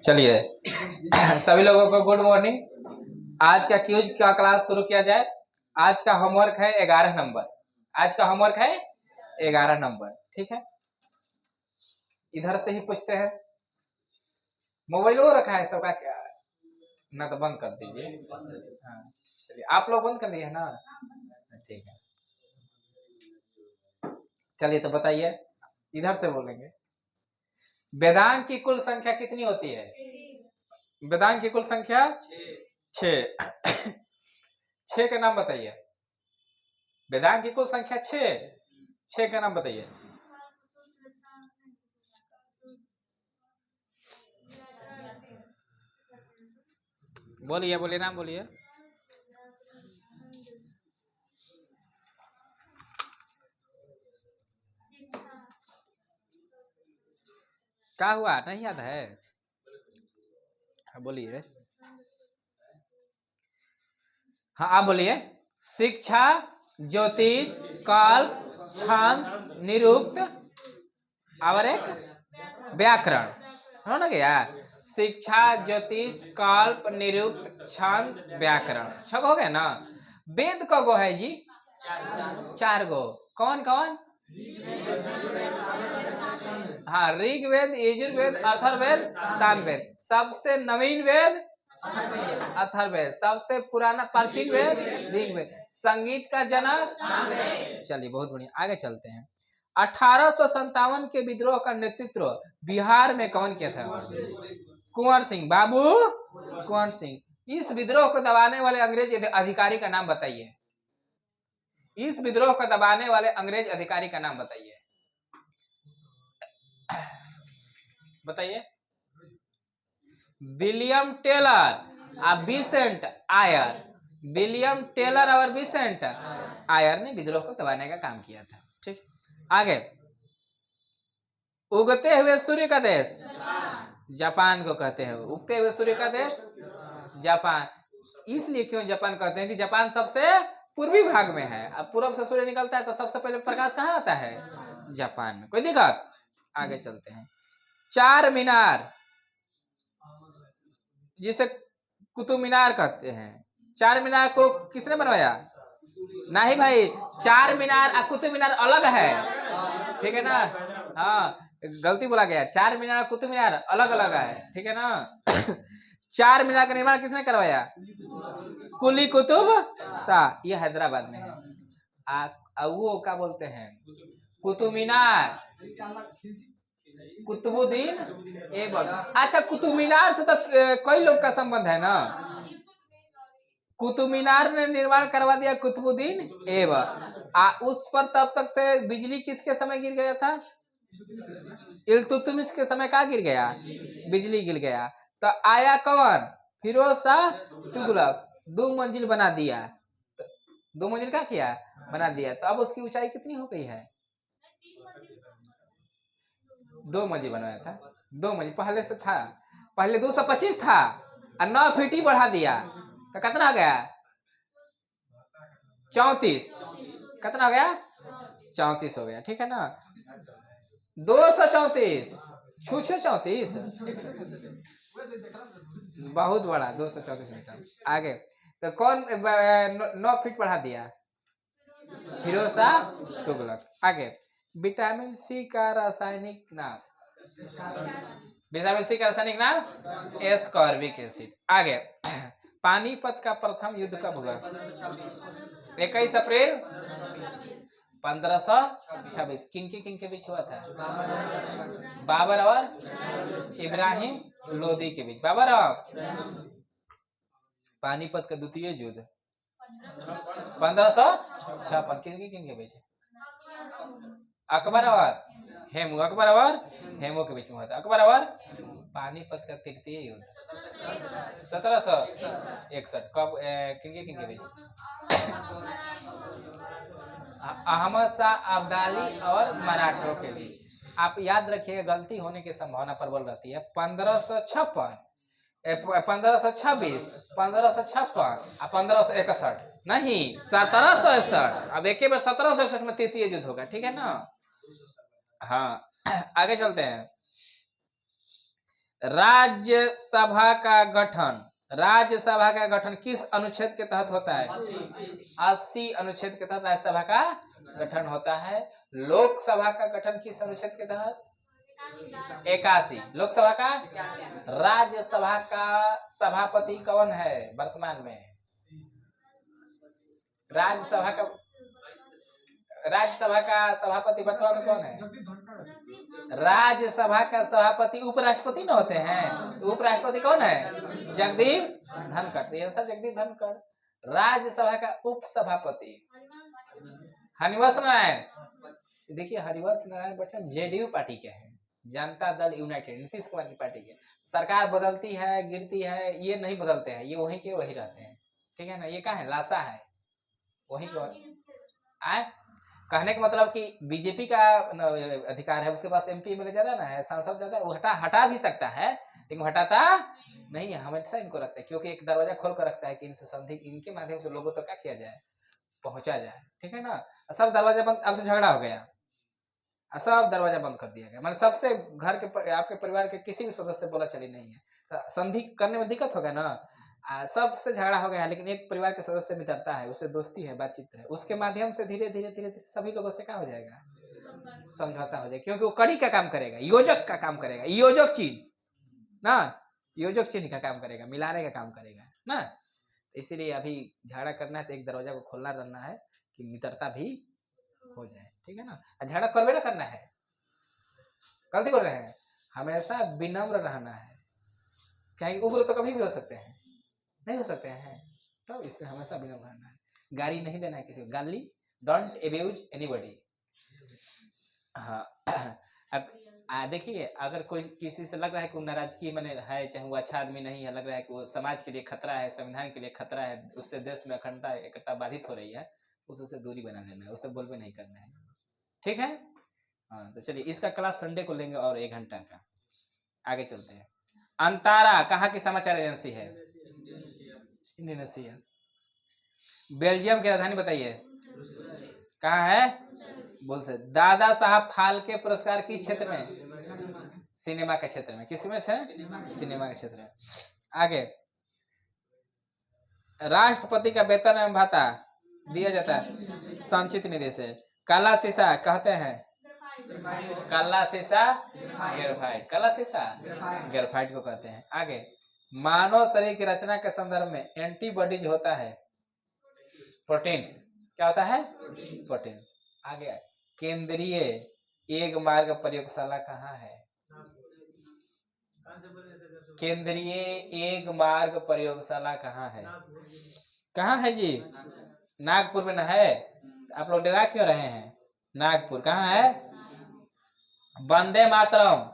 चलिए सभी लोगों को गुड मॉर्निंग। आज का क्यूज का क्लास शुरू किया जाए। आज का होमवर्क है 11 नंबर। आज का होमवर्क है 11 नंबर, ठीक है। इधर से ही पूछते हैं। मोबाइल वो रखा है सबका क्या ना, तो बंद कर दीजिए। हाँ चलिए, आप लोग बंद कर दिए है ना, ठीक है। चलिए तो बताइए, इधर से बोलेंगे। वेदांत की कुल संख्या कितनी होती है? वेदांत की कुल संख्या 6। 6 का नाम बताइए। वेदांत की कुल संख्या 6 का नाम बताइए। बोलिए बोलिए, नाम बोलिए। क्या हुआ, नहीं याद है? बोलिए। हाँ आप बोलिए। शिक्षा, ज्योतिष, कल्प, छंद, निरुक्त और एक व्याकरण। हो ना गया? शिक्षा, ज्योतिष, कल्प, निरुक्त, छंद, व्याकरण। 6 हो गया ना। वेद का गो है जी? 4 गो। कौन कौन? हाँ, ऋग्वेद, यजुर्वेद, अथर्ववेद, सामवेद। सबसे नवीन वेद अथर्ववेद। सबसे पुराना प्राचीन वेद ऋग्वेद। संगीत का जनक सामवेद। चलिए बहुत बढ़िया, आगे चलते हैं। 1857 के विद्रोह का नेतृत्व बिहार में कौन किया था? कुंवर सिंह। बाबू कुंवर सिंह। इस विद्रोह को दबाने वाले अंग्रेज अधिकारी का नाम बताइए। इस विद्रोह को दबाने वाले अंग्रेज अधिकारी का नाम बताइए। बताइए। विलियम टेलर और विसेंट आयर। विलियम टेलर और विसेंट आयर ने विद्रोह को दबाने का काम किया था, ठीक। आगे। उगते हुए सूर्य का देश? जापान को कहते हैं। उगते हुए सूर्य का देश जापान। इसलिए क्यों जापान कहते हैं कि जापान सबसे पूर्वी भाग में है। अब पूर्व से सूर्य निकलता है तो सबसे पहले प्रकाश कहाँ आता है? जापान में। कोई दिक्कत? आगे चलते हैं। चार मीनार, जिसे कुतुब मीनार कहते हैं, चार मीनार को किसने बनवाया? नहीं भाई, चार मीनार और कुतुब मीनार अलग है, ठीक है ना। हाँ गलती बोला गया। चार मीनार और कुतुब मीनार अलग अलग है, ठीक है ना। चार मीनार का निर्माण किसने करवाया? कुली कुतुब शाह। ये हैदराबाद में है। वो क्या बोलते हैं? कुतुब मीनार कुतुबुद्दीन ऐबक। अच्छा, कुतुब मीनार से तो कई लोग का संबंध है ना। कुतुब मीनार ने निर्माण करवा दिया कुतुबुद्दीन ऐबक। उस पर तब तक से बिजली किसके समय गिर गया था? इल्तुतमिश के समय का गिर गया? बिजली गिर गया। तो आया कौन? फिरोज शाह तुगलक। 2 मंजिल बना दिया। तो 2 मंजिल क्या किया? बना दिया। तो अब उसकी ऊंचाई कितनी हो गई है? 2 मंजिल बनाया था। 2 मंजिल पहले से था। पहले 225 था और 9 फीट ही बढ़ा दिया तो कितना हो गया? 34। कितना हो गया? 34 हो गया, ठीक है ना। 234 छूछे 34 बहुत बड़ा। 234 मीटर। आगे तो कौन 9 फीट बढ़ा दिया? फिरोज शाह तुगलक। आगे। विटामिन सी का रासायनिक नाम? विटामिन सी का रासायनिक नाम एस्कॉर्बिक एसिड। आगे। पानीपत का प्रथम युद्ध कब हुआ? 21 अप्रैल 1526। किनके बीच हुआ था? बाबर और इब्राहिम लोदी के बीच। बाबर और पानीपत का द्वितीय युद्ध 1556। किनके बीच? अकबर और हेमू। अकबर और हेमू के बीच में हुआ था। अकबर और पानीपत का तृतीय युद्ध 1761। कब किनके बीच? अहमद शाह अब्दाली और मराठों के बीच। आप याद रखिएगा, गलती होने की संभावना प्रबल रहती है। 1556, 1526, 1556 और 1561 नहीं, 1761। अब एक बार 1761 में तृतीय युद्ध होगा, ठीक है ना। हाँ आगे चलते हैं। राज्यसभा का गठन किस अनुच्छेद के तहत होता है? 80 अनुच्छेद के तहत राज्यसभा का गठन होता है। लोकसभा का गठन किस अनुच्छेद के तहत? 81। लोकसभा का। राज्यसभा का सभापति कौन है वर्तमान में? राज्यसभा का सभापति वर्तमान में कौन है? राज्यसभा का सभापति उपराष्ट्रपति न होते हैं, तो उपराष्ट्रपति कौन है? जगदीप धनखड़। आंसर जगदीप धनखड़। राज्यसभा का उप सभापति हरिवंश नारायण। देखिए हरिवंश नारायण बच्चन जेडीयू पार्टी के हैं, जनता दल यूनाइटेड, नीतीश कुमार की पार्टी के। सरकार बदलती है गिरती है, ये नहीं बदलते हैं, ये वहीं के वही रहते हैं। ठीक है ना? ये क्या है? लाशा है, वहीं के आए। कहने का मतलब कि बीजेपी का अधिकार है, उसके पास एमपी एमएलए ज्यादा ना है, सांसद ज्यादा, वो हटा भी सकता है, लेकिन हटाता नहीं है। हमेशा इनको रखता है, क्योंकि एक दरवाजा खोल कर रखता है कि इनसे संधि, इनके माध्यम से लोगों तक क्या किया जाए, पहुंचा जाए। ठीक है ना? सब दरवाजा बंद, अब से झगड़ा हो गया, सब दरवाजा बंद कर दिया गया। मतलब सबसे घर के आपके परिवार के किसी भी सदस्य से बोला चली नहीं है, तो संधि करने में दिक्कत होगा ना। सबसे झगड़ा हो गया, लेकिन एक परिवार के सदस्य मित्रता है, उससे दोस्ती है, बातचीत है, उसके माध्यम से धीरे धीरे सभी लोगों से क्या हो जाएगा? समझौता हो जाएगा, क्योंकि वो कड़ी का काम करेगा, योजक का काम करेगा, योजक चिन्ह ना, योजक चिन्ह का काम करेगा, मिलाने का काम करेगा ना। इसीलिए अभी झगड़ा करना है तो एक दरवाजा को खोलना रहना है कि मित्रता भी हो जाए। ठीक है ना? झगड़ा करवे ना करना है, गलती बोल रहे हैं। हमेशा विनम्र रहना है, कहीं उग्र तो कभी भी हो सकते हैं, नहीं हो सकते हैं, तो इसलिए हमेशा विनम्र रहना है। गाली नहीं देना है किसी को, गाली, डोंट एब्यूज एनीबॉडी। हाँ अब देखिए, अगर कोई किसी से लग रहा है कि वो नाराजगी मैंने है, चाहे वो अच्छा आदमी नहीं है, लग रहा है कि वो समाज के लिए खतरा है, संविधान के लिए खतरा है, उससे देश में अखंडता एकता बाधित हो रही है, उससे दूरी बना लेना है, उससे बोलबे नहीं करना है। ठीक है? हाँ, तो चलिए इसका क्लास संडे को लेंगे और 1 घंटा का। आगे चलते हैं। अंतारा कहाँ की समाचार एजेंसी है? इंडोनेशिया। बेल्जियम की राजधानी बताइए, कहाँ है? बोल से। दादा साहब फाल्के पुरस्कार किस क्षेत्र में? सिनेमा के क्षेत्र में। किस में है? सिनेमा के क्षेत्र में। आगे, राष्ट्रपति का वेतन एवं भाता दिया जाता है संचित निधि से। काला शीशा कहते हैं, काला शीशा ग्रेफाइट, काला शीशा ग्रेफाइट को कहते हैं। आगे, मानव शरीर की रचना के संदर्भ में एंटीबॉडीज होता है प्रोटीन्स। क्या होता है? प्रोटीन्स। आगे, केंद्रीय एग मार्ग प्रयोगशाला कहाँ है? केंद्रीय एग मार्ग प्रयोगशाला कहाँ है? कहाँ है जी? नागपुर में न है? आप लोग डरा क्यों रहे हैं? नागपुर कहाँ है? वंदे मातरम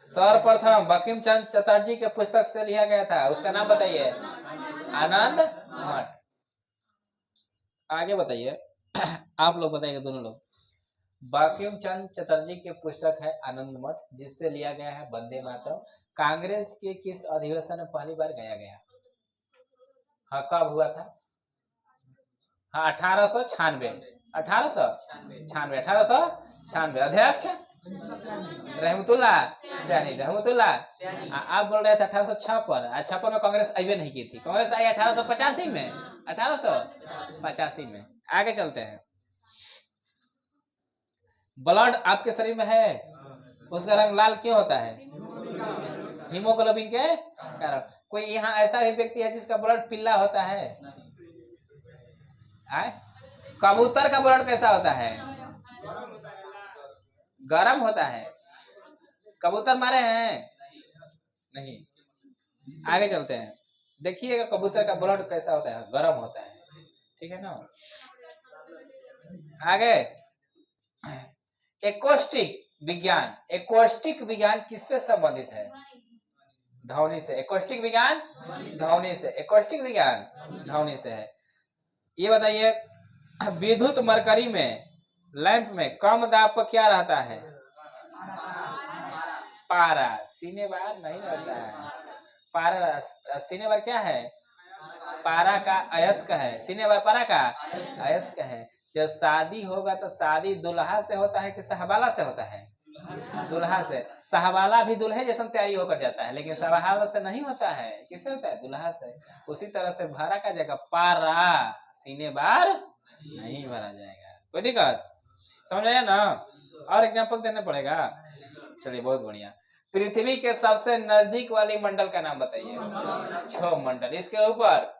सर्वप्रथम बंकिम चंद्र चटर्जी के पुस्तक से लिया गया था, उसका नाम बताइए। आनंद मठ। आगे बताइए आप लोग बताइए, दोनों लोग। बंकिम चंद्र चटर्जी की पुस्तक है आनंद मठ, जिससे लिया गया है वंदे मातरम। कांग्रेस के किस अधिवेशन में पहली बार गाया गया? हाँ, कब हुआ था? हाँ, 1896। 1896। अध्यक्ष रहमतुल्ला सैनी, रहमतुल्ला। आप बोल रहे थे 1856। 56 में कांग्रेस अबे नहीं की थी, कांग्रेस आई 1885 में। 1885 में। आगे चलते हैं। ब्लड आपके शरीर में है, उसका रंग लाल क्यों होता है? हीमोग्लोबिन के कारण। कोई यहाँ ऐसा भी व्यक्ति है जिसका ब्लड पीला होता है? कबूतर का ब्लड कैसा होता है? गरम होता है। कबूतर मारे हैं? नहीं। आगे चलते हैं, देखिएगा कबूतर का ब्लड कैसा होता है, गरम होता है। ठीक है ना? आगे, एक्वास्टिक विज्ञान किससे संबंधित है? ध्वनि से। एक्वास्टिक विज्ञान ध्वनि से, एक्वास्टिक विज्ञान ध्वनि से है। ये बताइए, विद्युत मरकरी में लैंप में कम दाब पर क्या रहता है? पारा। सिनेबार नहीं रहता है, पारा। सिनेबार क्या है? पारा का अयस्क है। सिनेबार पारा का अयस्क है। जब शादी होगा तो शादी दुल्हा से होता है कि साहबाला से होता है? दुल्हा से। शाहवाला भी दूल्हे जैसा तैयारी होकर जाता है, लेकिन शाहवाला से नहीं होता है, किससे होता है? दुल्हा से। उसी तरह से भरा का जगह पारा, सीने बार नहीं भरा जाएगा। कोई दिक्कत? समझ आया ना? और एग्जाम्पल देना पड़ेगा। चलिए बहुत बढ़िया। पृथ्वी के सबसे नजदीक वाली मंडल का नाम बताइए। क्षोभ मंडल। इसके ऊपर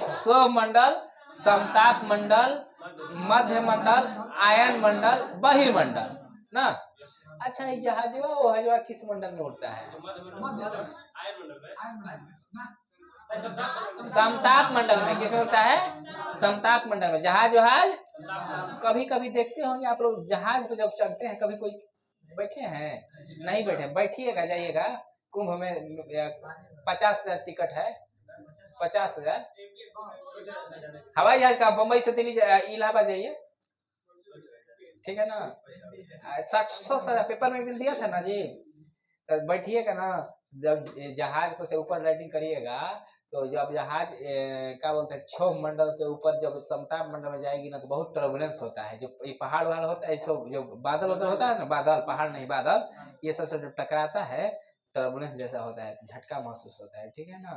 क्षोभ मंडल, समताप मंडल, मध्य मंडल, आयन मंडल, बहिर्मंडल ना। अच्छा, ये जहाजवा वो हजवा किस मंडल में उड़ता है? समताप मंडल में। किस में उड़ता है? समताप मंडल में। जहाज वहाज कभी कभी देखते होंगे आप लोग, जहाज पे जब चढ़ते हैं, कभी कोई बैठे हैं? नहीं बैठे। बैठिएगा, जाइएगा कुंभ में। 50,000 टिकट है, 50,000। हवाई जहाज का बम्बई से दिल्ली इलाहाबाद जाइए, ठीक है ना? 700 पेपर में एक दिन दिया था ना जी। तो बैठिएगा ना, जब जहाज को से ऊपर लैंडिंग करिएगा, तो जब जहाज क्या बोलते हैं, क्षोभ मंडल से ऊपर जब समताप मंडल में जाएगी ना, तो बहुत टर्बुलेंस होता है। जो ये पहाड़ वाला होता है, जो बादल उधर होता है ना, बादल, पहाड़ नहीं बादल, ये सब जब टकराता है, टर्बुलेंस जैसा होता है, झटका महसूस होता है, ठीक है ना?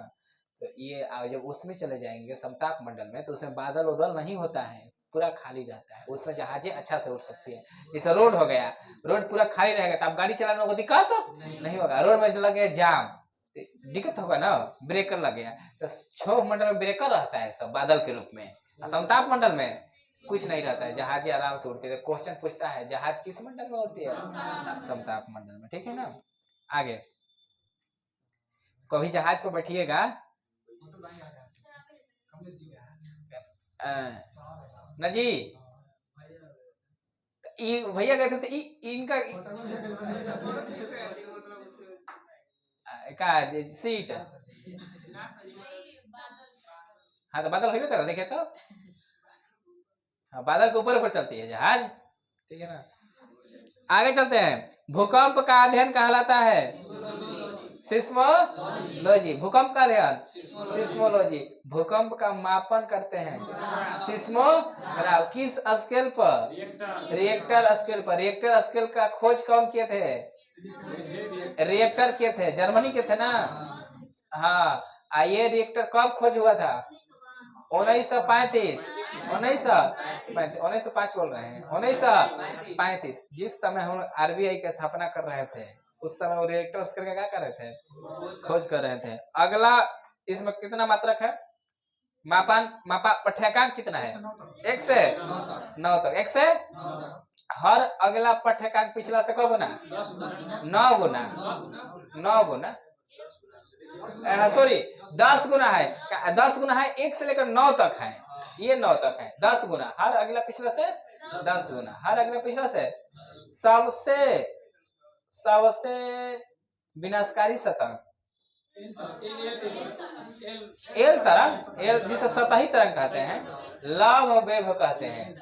तो ये जब उसमें चले जाएंगे समताप मंडल में, तो उसमें बादल उदल नहीं होता है, पूरा खाली रहता है। उसमें जहाजें अच्छा से उड़ सकती है। जैसे रोड हो गया, रोड पूरा खाली रहेगा, तो आप गाड़ी चलाने को दिक्कत नहीं होगा। रोड में लग गया जाम, दिक्कत होगा ना, ब्रेकर लग गया। तो क्षोभ मंडल में ब्रेकर रहता है सब बादल के रूप में, समताप मंडल में कुछ नहीं रहता है, जहाजें आराम से उड़ती है। क्वेश्चन पूछता है, जहाज किस मंडल में उड़ती है? समताप मंडल में, ठीक है ना? आगे कभी जहाज पर बैठिएगा, ना जी, भैया गए थे तो इनका का सीट, हाँ तो बादल हो देखे तो, हाँ बादल के ऊपर ऊपर चलती है जहाज, ठीक है ना? आगे चलते हैं। भूकंप का अध्ययन कहलाता है सिस्मोलॉजी। भूकंप का अध्ययन सिस्मोलॉजी। भूकंप का मापन करते हैं सिस्मोग्राफ। किस स्केल पर? रिएक्टर स्केल पर। रिएक्टर स्केल का खोज कौन किए थे? रिएक्टर किए थे, जर्मनी के थे ना। हाँ, ये रिएक्टर कब खोज हुआ था? 1935। 1905 बोल रहे हैं, 1935। जिस समय हम आरबीआई की स्थापना कर रहे थे, उस समय वो रिएक्टर स्केल का क्या कर रहे थे? खोज कर रहे थे। अगला, इसमें कितना मात्रक है? मापन पाठ्यांक कितना है? 1 से 9 तक। 1 से हर अगला पाठ्यांक पिछला से कब गुना? 9 गुना। 9 गुना, सॉरी 10 गुना है। 10 गुना है, 1 से लेकर 9 तक है, ये 9 तक है। 10 गुना हर अगला पिछला से, 10 गुना हर अगला पिछला से। सबसे विनाशकारी शतंग एल तरंग, एल जिसे सतही तरंग कहते हैं, लव वेव कहते हैं।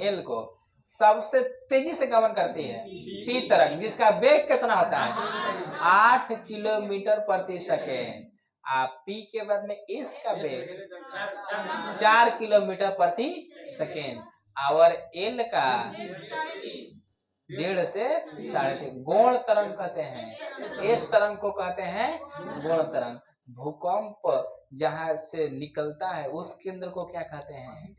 एल को सबसे तेजी से गमन करती है पी तरंग, जिसका वेग कितना होता है? 8 किलोमीटर प्रति सेकेंड। पी के बाद में एस का वेग 4 किलोमीटर प्रति सेकेंड, और एल का 1.5 से 3.5। गौण तरंग कहते हैं, इस तरंग को कहते हैं गौण तरंग। भूकंप जहां से निकलता है उस केंद्र को क्या कहते हैं?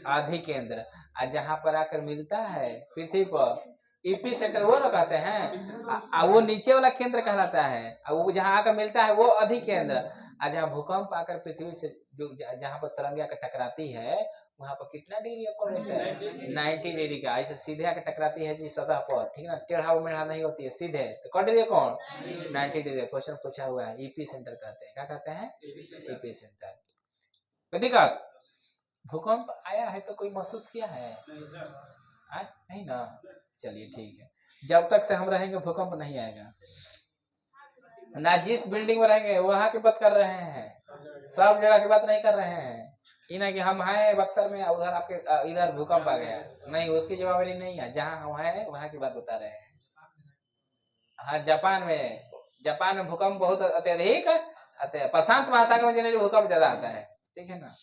अधिकेंद्र। और जहां पर आकर मिलता है पृथ्वी पर, ईपी सेंटर वो ना कहते हैं। वो नीचे वाला केंद्र कहलाता है, और वो जहां आकर मिलता है वो अधिकेंद्र। और जहाँ भूकंप आकर पृथ्वी से जो जहां पर तरंगे आकर टकराती है, वहां पर कितना डिग्री का रहता है? 90 डिग्री का। ऐसे सीधे आकर टकराती है जी सतह पर, ठीक ना, टेढ़ा मेढ़ा नहीं होती है, सीधे। तो कौन डिग्री कौन? 90 डिग्री। क्वेश्चन पूछा हुआ है, ईपी सेंटर कहते हैं। क्या कहते हैं? EP centre. कोई दिक्कत? भूकंप आया है तो कोई महसूस किया है? नहीं ना? चलिए ठीक है, जब तक से हम रहेंगे भूकंप नहीं आएगा ना। जिस बिल्डिंग में रहेंगे वहां की बात कर रहे हैं, सब जगह की बात नहीं कर रहे हैं। ये ना कि हम हैं बक्सर में, उधर आपके इधर भूकंप आ गया, नहीं, उसकी जवाबदारी नहीं है। जहाँ हम हैं वहां की बात बता रहे हैं। हाँ, जापान में भूकंप बहुत अत्यधिक आते हैं। प्रशांत महासागर में जनरली भूकंप ज्यादा आता है, ठीक है ना।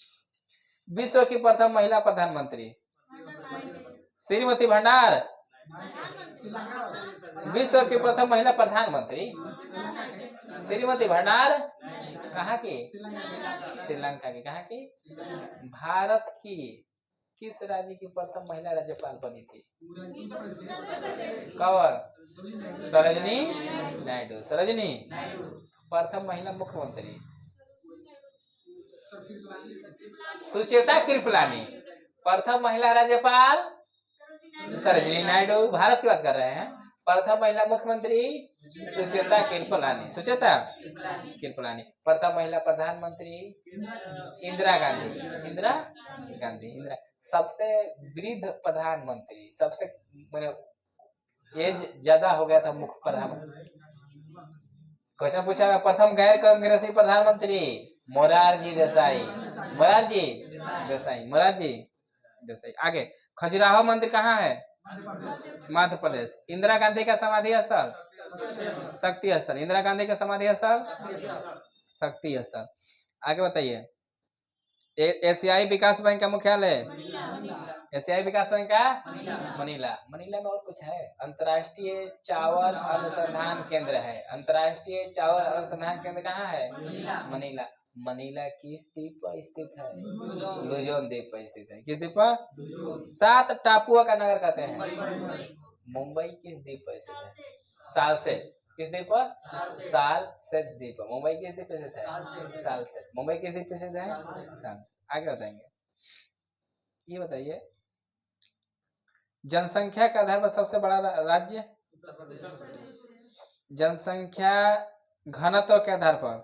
विश्व की प्रथम महिला प्रधानमंत्री श्रीमती भंडार विश्व की प्रथम महिला प्रधानमंत्री। श्रीमती भंडार कहाँ की? श्रीलंका की। कहाँ की? भारत की किस राज्य की प्रथम महिला राज्यपाल बनी थी? कौन? सरोजिनी नायडू। सरोजिनी प्रथम महिला मुख्यमंत्री सुचेता कृपलानी। प्रथम महिला राज्यपाल सरोजिनी नायडू। भारत की बात कर रहे हैं। प्रथम महिला मुख्यमंत्री सुचेता कृपलानी। सुचेता कृपलानी। प्रथम महिला प्रधानमंत्री इंदिरा गांधी। इंदिरा गांधी। इंदिरा सबसे वृद्ध प्रधानमंत्री, सबसे एज ज्यादा हो गया था मुख्य प्रधानमंत्री। क्वेश्चन पूछा प्रथम गैर कांग्रेसी प्रधानमंत्री मोरारजी देसाई। मोरारजी देसाई। मोरारजी देसाई। आगे खजुराहो मंदिर कहाँ है? मध्य प्रदेश। इंदिरा गांधी का समाधि स्थल शक्ति स्थल। इंदिरा गांधी का समाधि स्थल शक्ति स्थल। आगे बताइए एशियाई विकास बैंक का मुख्यालय? एशियाई विकास बैंक का मनीला। मनीला में और कुछ है? अंतर्राष्ट्रीय चावल अनुसंधान केंद्र है। अंतर्राष्ट्रीय चावल अनुसंधान केंद्र कहाँ है? मनीला। मनीला किस द्वीप पर स्थित है? लुजोन द्वीप पर स्थित है। किस द्वीप पर? 7 टापुओं का नगर कहते हैं। मुंबई किस द्वीप पर स्थित है? सालसेट। किस द्वीप पर? सालसेट द्वीप पर। मुंबई किस द्वीप पर स्थित है? सालसेट। मुंबई किस द्वीप पर स्थित है? सालसेट। आगे बताएंगे। ये बताइए जनसंख्या के आधार पर सबसे बड़ा राज्य? जनसंख्या घनत्व के आधार पर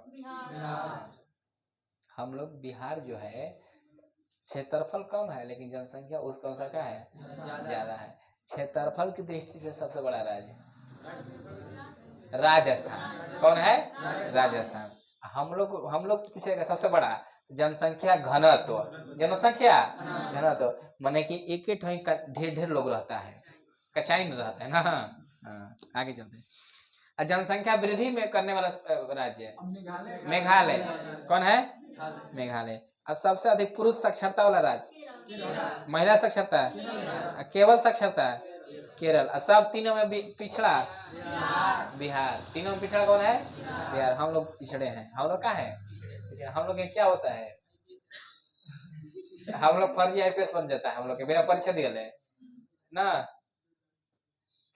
हम लोग बिहार जो है क्षेत्रफल कम है लेकिन जनसंख्या उसका अनुसार क्या है? ज्यादा है। क्षेत्रफल की दृष्टि से सबसे बड़ा राज्य राजस्थान। कौन है? राजस्थान। हम लोग पूछेगा सबसे बड़ा जनसंख्या घनत्व। जनसंख्या घनत्व माने कि एक ठाई का ढेर लोग रहता है, कचाई में रहता है ना। आगे चलते हैं। जनसंख्या वृद्धि में करने वाला राज्य मेघालय। कौन है? मेघालय। और सबसे अधिक पुरुष साक्षरता वाला राज्य? महिला साक्षरता केवल साक्षरता केरल। और सब तीनों में पिछड़ा बिहार। तीनों में पिछड़ा कौन है? बिहार। हम लोग पिछड़े हैं। हम लोग क्या है? हम लोग क्या होता है? हम लोग फर्जी आईपीएस बन जाता है हम लोग के बिना परीक्षा दिए ना।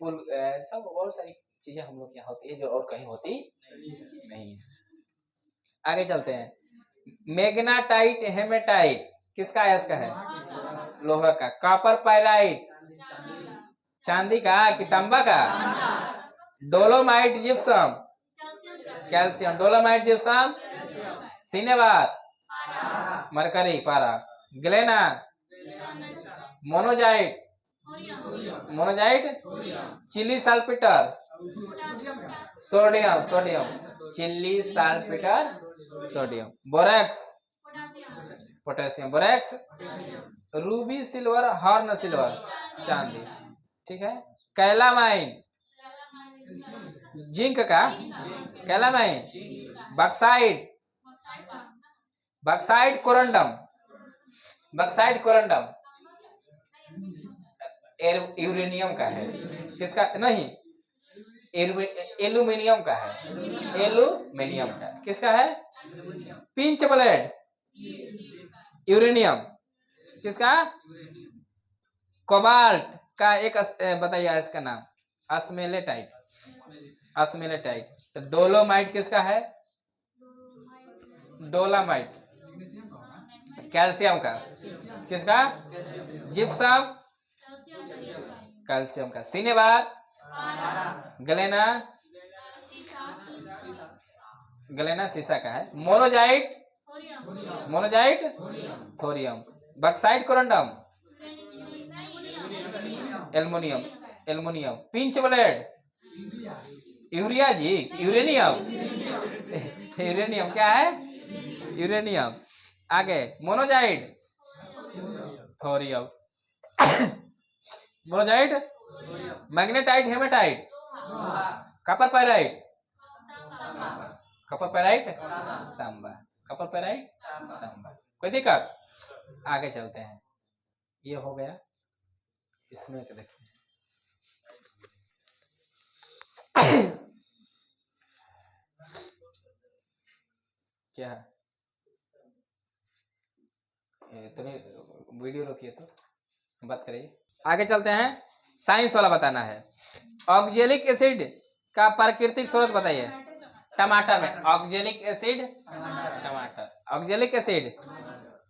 सब बहुत सारी चीजें हम लोग यहाँ होती है जो और कहीं होती नहीं है। आगे चलते हैं। मैग्नेटाइट हेमेटाइट किसका है? इसका है लोहा का। कॉपर पाइराइट चांदी का कि तांबा का? Dolomite gypsum calcium. Dolomite gypsum cinnabar mercury पारा। Galena monazite Chile saltpetre sodium. Chile saltpetre sodium. Borax potassium. Borax ruby silver horn silver चांदी। ठीक है। कैलामाइन जिंक का। कैलामाइन बक्साइट कोरंडम यूरेनियम का है। किसका? नहीं एल्यूमिनियम का है। एल्यूमिनियम का। किसका है? Pinch blade uranium. किसका? कोबाल्ट का एक बताइए इसका नाम? अस्मेलेटाइट। तो डोलोमाइट किसका है? डोलामाइट कैल्शियम का। किसका? जिप्सम कैल्शियम का। सिनेबार गलेना शीशा का है। Monazite thorium. Bauxite corundum aluminium. Pinch blade urea जी यूरेनियम क्या है? यूरेनियम। आगे monazite thorium. Monazite magnetite hematite copper pyrite तांबा। कोई दिक्कत? आगे चलते हैं। ये हो गया इसमें क्या देखते हैं क्या है तुम्हें वीडियो रोकिए तो बात करिए। आगे चलते हैं, साइंस वाला बताना है। ऑक्जेलिक एसिड का प्राकृतिक स्रोत बताइए। टमाटर में ऑक्जेलिक एसिड, टमाटर ऑक्जेलिक एसिड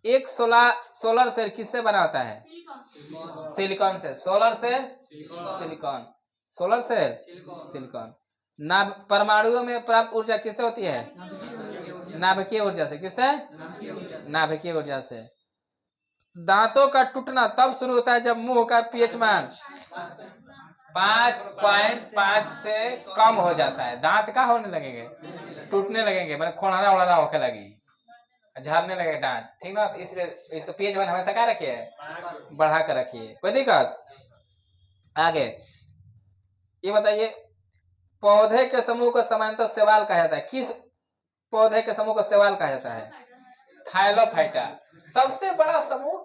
एक सोलर सेल किससे बना होता है? सिलिकॉन से। सोलर से सिलिकॉन, सोलर सेल सिलिकॉन। नाभ परमाणुओं में प्राप्त ऊर्जा किससे होती है? नाभिकीय ऊर्जा से। किससे? नाभिकीय ऊर्जा से। दांतों का टूटना तब शुरू होता है जब मुंह का पीएच मान 5.5 से कम हो जाता है। दांत का होने लगेंगे, टूटने लगेंगे, मतलब खोलना उड़ाना होके लगी, झड़ने लगे दांत, ठीक ना। इसलिए इसको पीएच मान हमेशा क्या रखिए? बढ़ा कर रखिए, कोई दिक्कत। आगे ये बताइए, पौधे के समूह को सामान्यतः शैवाल कहा जाता है। किस पौधे के समूह को शैवाल कहा जाता है? थाइलोफाइटा। सबसे बड़ा समूह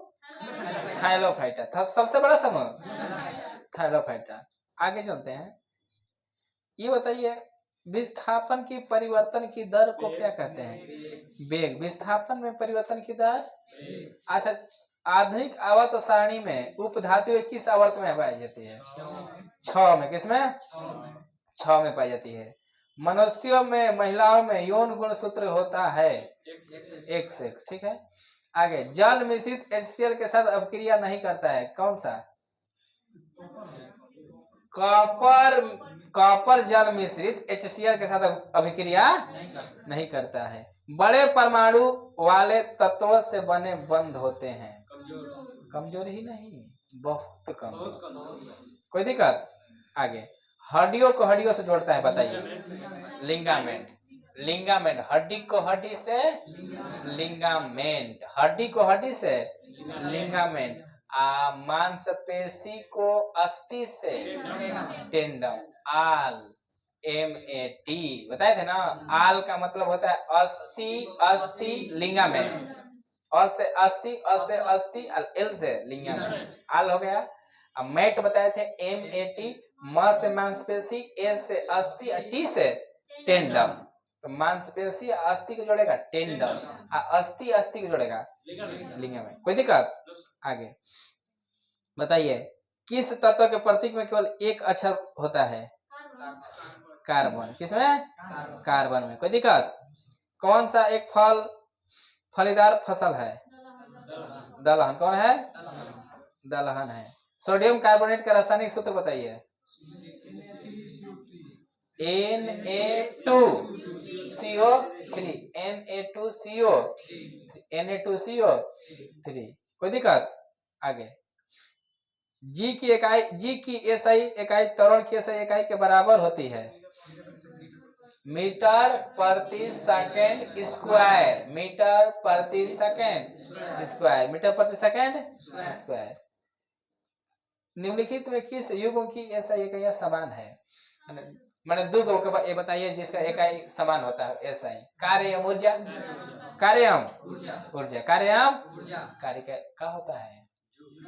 थाइलोफाइटा, सबसे बड़ा समूह थाइलोफाइटा। आगे चलते हैं, ये बताइए विस्थापन की परिवर्तन की दर को क्या कहते हैं? वेग। विस्थापन में परिवर्तन की दर। अच्छा, आधुनिक आवर्त सारणी में उपधातु किस आवर्त में पाई जाती है? 6 में। किसमें? 6 में पाई जाती है। मनुष्यों में, महिलाओं में यौन गुणसूत्र होता है X, ठीक है। आगे, जल मिश्रित HCl के साथ अभिक्रिया नहीं करता है, कौन सा? कॉपर जल मिश्रित HCl के साथ अभिक्रिया नहीं करता है। बड़े परमाणु वाले तत्वों से बने बंद होते हैं। कमजोर ही नहीं, बहुत कम। कोई दिक्कत? आगे, हड्डियों को हड्डियों से जोड़ता है, बताइए। लिंगामेंट। लिंगामेंट, हड्डी को हड्डी से लिंगामेंट, हड्डी को हड्डी से लिंगामेंट। मांसपेशी को अस्थि से टेंडम। आल, MAT बताए थे ना। आल का मतलब होता है अस्थि, अस्थि लिंगामेंट। अ से अस्थि, अ से अस्थि, एल से लिंगामेंट, आल हो गया। अब मैट बताए थे MAT, म से मांसपेशी, ए से अस्थि, टी से टेंडम। तो मांसपेशी अस्थि को जोड़ेगा टेंडम, अस्थि अस्थि को जोड़ेगा लिंगामेंट। कोई दिक्कत? आगे बताइए, किस तत्व के प्रतीक में केवल एक अक्षर होता है? कार्बन। किसमें? कार्बन में। कोई दिक्कत? कौन सा एक फलीदार फसल है? दलहन। कौन है? दलहन है। सोडियम कार्बोनेट का रासायनिक सूत्र बताइए। Na2CO3, Na2CO3। कोई दिक्कत? आगे, जी की इकाई, जी की SI इकाई त्वरण की SI इकाई के बराबर होती है। मीटर प्रति सेकंड स्क्वायर, मीटर प्रति सेकंड स्क्वायर, मीटर प्रति सेकंड स्क्वायर। निम्नलिखित में किस युग्म की SI इकाइयां समान है? मैंने दो को ये बताइए जिसका इकाई समान होता है SI। कार्यम ऊर्जा, कार्यम ऊर्जा, कार्यम कार्य का होता है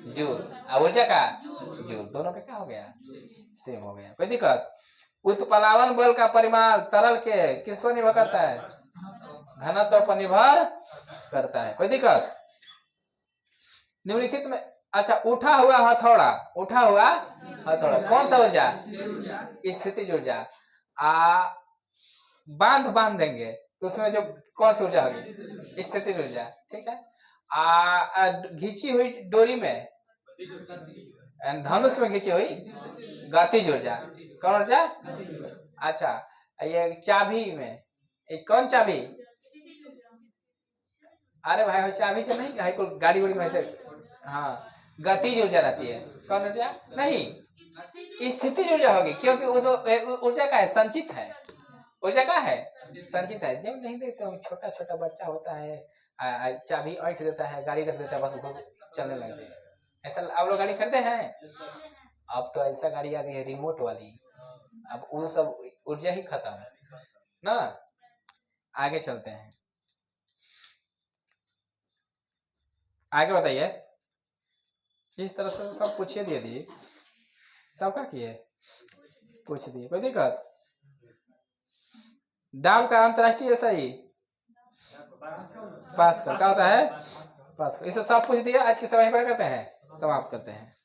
जूल, ऊर्जा का जूल। दोनों का क्या हो गया? सेम हो गया। कोई दिक्कत? उत्प्लावन बल का परिमाण तरल के किस पर निर्भर करता है? घनत्व पर निर्भर करता है। कोई दिक्कत? निम्नलिखित में, अच्छा, उठा हुआ हथौड़ा, उठा हुआ हथौड़ा कौन सा ऊर्जा? स्थितिज ऊर्जा। बांध देंगे तो उसमें जो कौन सी ऊर्जा होगी? स्थितिज ऊर्जा, ठीक है। घिंची हुई डोरी में, धनुष में घिंची हुई गतिज ऊर्जा, कौन ऊर्जा? अच्छा, ये चाबी में, कौन चाबी? अरे भाई, चाबी तो नहीं है, गाड़ी वाड़ी में से, हाँ, गतिज ऊर्जा रहती है। कौन ऊर्जा? नहीं, स्थितिज ऊर्जा होगी, क्योंकि उस ऊर्जा का है, संचित है। ऊर्जा का है, संचित है। जब नहीं देते हो, छोटा छोटा बच्चा होता है, चाबी ऐंठ देता है, गाड़ी रख देता है, बस चलने लगते हैं। ऐसा आप लोग गाड़ी खरीदे हैं? अब तो ऐसा गाड़ी आ गई है रिमोट वाली, अब वो सब ऊर्जा ही खत्म है ना। आगे चलते हैं, आगे बताइए। जिस तरह से सब पूछिए दे दिए, सबका किए पूछ दिए, कोई दिक्कत। दाब का अंतरराष्ट्रीय सही पास्कल क्या होता है? पास्कल। इसे सब पूछ दिया, आज की समय पर करते हैं, समाप्त करते हैं।